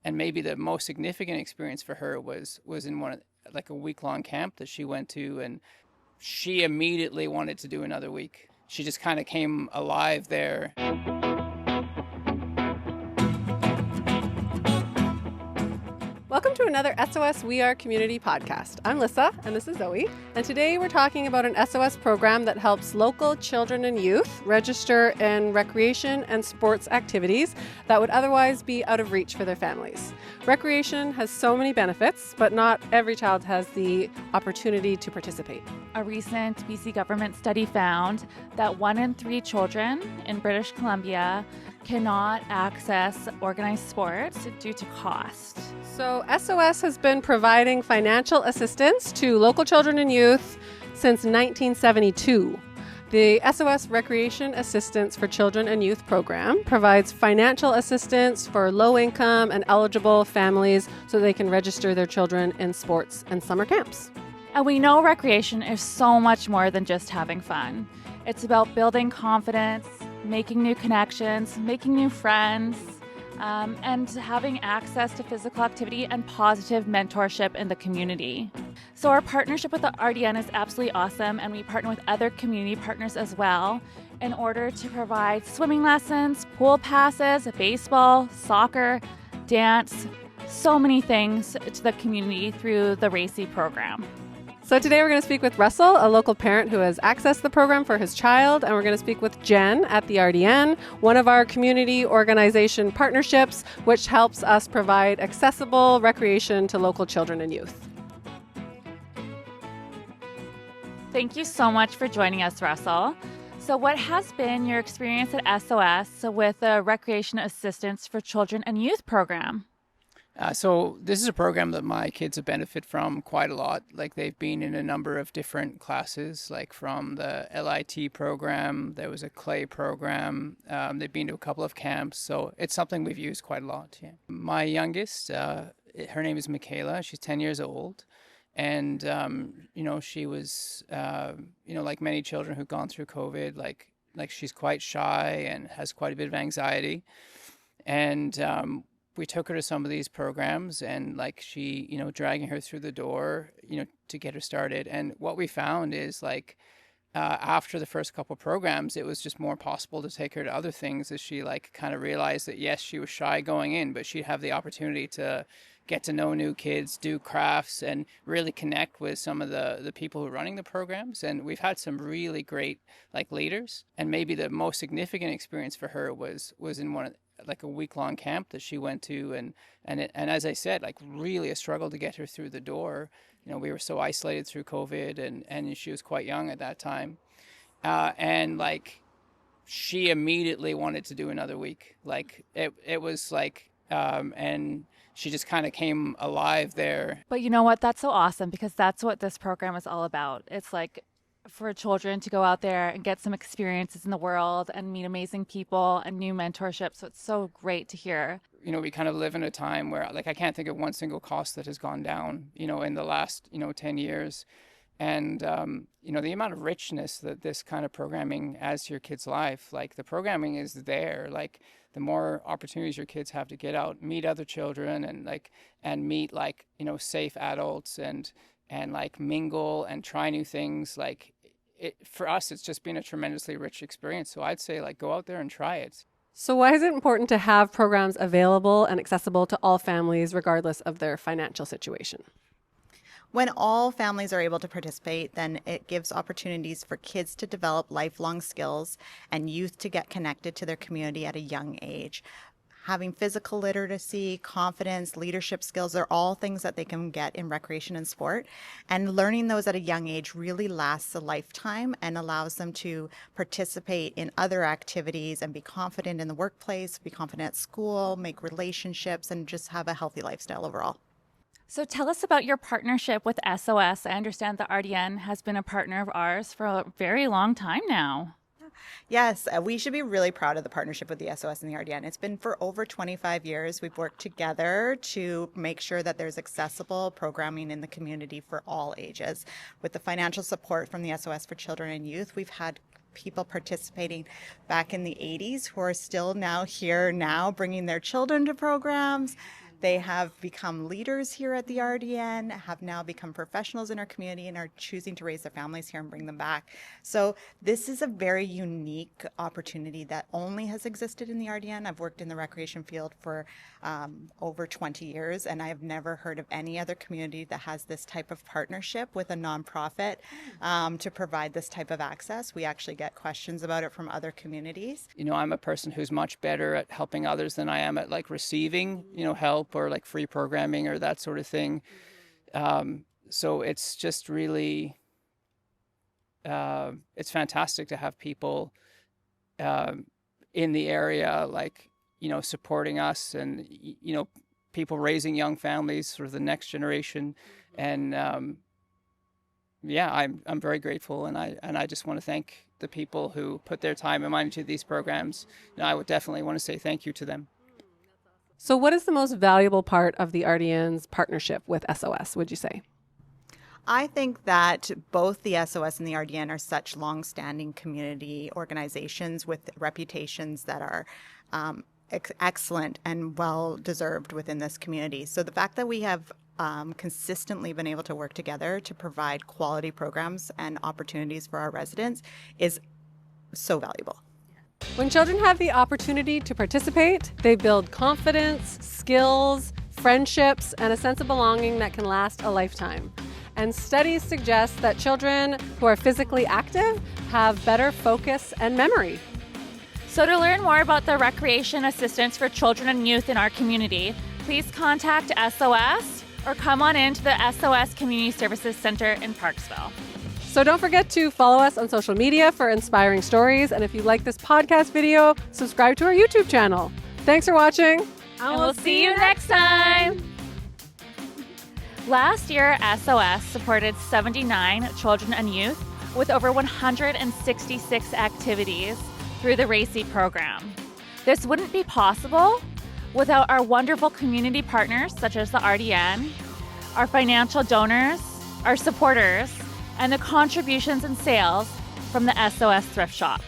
And maybe the most significant experience for her was in like a week-long camp that she went to, and she immediately wanted to do another week. She just kind of came alive there. Welcome to another SOS We Are Community podcast. I'm Lissa, and this is Zoe. And today we're talking about an SOS program that helps local children and youth register in recreation and sports activities that would otherwise be out of reach for their families. Recreation has so many benefits, but not every child has the opportunity to participate. A recent BC government study found that 1 in 3 children in British Columbia cannot access organized sports due to cost. So SOS has been providing financial assistance to local children and youth since 1972. The SOS Recreation Assistance for Children and Youth program provides financial assistance for low-income and eligible families so they can register their children in sports and summer camps. And we know recreation is so much more than just having fun. It's about building confidence, making new connections, making new friends, and having access to physical activity and positive mentorship in the community. So our partnership with the RDN is absolutely awesome, and we partner with other community partners as well in order to provide swimming lessons, pool passes, baseball, soccer, dance, so many things to the community through the RACI program. So today we're going to speak with Russell, a local parent who has accessed the program for his child, and we're going to speak with Jenn at the RDN, one of our community organization partnerships, which helps us provide accessible recreation to local children and youth. Thank you so much for joining us, Russell. So what has been your experience at SOS with the Recreation Assistance for Children and Youth program? So this is a program that my kids have benefited from quite a lot. Like, they've been in a number of different classes, like from the LIT program, there was a clay program, they've been to a couple of camps. So it's something we've used quite a lot. Yeah. My youngest, her name is Michaela. She's 10 years old. And, she was, like many children who've gone through COVID, like she's quite shy and has quite a bit of anxiety. And, we took her to some of these programs, and she, dragging her through the door, to get her started. And what we found is after the first couple of programs, it was just more possible to take her to other things as she kind of realized that, yes, she was shy going in, but she'd have the opportunity to get to know new kids, do crafts, and really connect with some of the people who are running the programs. And we've had some really great leaders. And maybe the most significant experience for her was in a week-long camp that she went to, and as I said, really a struggle to get her through the door. We were so isolated through COVID, and she was quite young at that time, and she immediately wanted to do another week. It was and she just kind of came alive there. But you know what? That's so awesome, because that's what this program is all about. It's for children to go out there and get some experiences in the world and meet amazing people and new mentorship. So it's so great to hear. We kind of live in a time where I can't think of one single cost that has gone down, in the last, 10 years. And, the amount of richness that this kind of programming adds to your kid's life, the programming is there. The more opportunities your kids have to get out, meet other children, and meet safe adults and mingle and try new things. For us, it's just been a tremendously rich experience. So I'd say go out there and try it. So why is it important to have programs available and accessible to all families, regardless of their financial situation? When all families are able to participate, then it gives opportunities for kids to develop lifelong skills and youth to get connected to their community at a young age. Having physical literacy, confidence, leadership skills are all things that they can get in recreation and sport. And learning those at a young age really lasts a lifetime and allows them to participate in other activities and be confident in the workplace, be confident at school, make relationships, and just have a healthy lifestyle overall. So tell us about your partnership with SOS. I understand the RDN has been a partner of ours for a very long time now. Yes, we should be really proud of the partnership with the SOS and the RDN. It's been for over 25 years. We've worked together to make sure that there's accessible programming in the community for all ages. With the financial support from the SOS for Children and Youth, we've had people participating back in the 80s who are still now here now, bringing their children to programs. They have become leaders here at the RDN, have now become professionals in our community, and are choosing to raise their families here and bring them back. So this is a very unique opportunity that only has existed in the RDN. I've worked in the recreation field for over 20 years, and I have never heard of any other community that has this type of partnership with a nonprofit to provide this type of access. We actually get questions about it from other communities. You know, I'm a person who's much better at helping others than I am at like receiving, you know, help or like free programming or that sort of thing. So it's just really, it's fantastic to have people in the area, like, you know, supporting us, and, you know, people raising young families, sort of the next generation. And yeah, I'm very grateful, and I just want to thank the people who put their time and money into these programs. And I would definitely want to say thank you to them. So what is the most valuable part of the RDN's partnership with SOS, would you say? I think that both the SOS and the RDN are such long-standing community organizations with reputations that are excellent and well-deserved within this community. So the fact that we have consistently been able to work together to provide quality programs and opportunities for our residents is so valuable. When children have the opportunity to participate, they build confidence, skills, friendships, and a sense of belonging that can last a lifetime. And studies suggest that children who are physically active have better focus and memory. So to learn more about the recreation assistance for children and youth in our community, please contact SOS or come on into the SOS Community Services Center in Parksville. So don't forget to follow us on social media for inspiring stories. And if you like this podcast video, subscribe to our YouTube channel. Thanks for watching. And we'll see you next time. Last year, SOS supported 79 children and youth with over 166 activities through the RACI program. This wouldn't be possible without our wonderful community partners such as the RDN, our financial donors, our supporters, and the contributions and sales from the SOS Thrift Shop.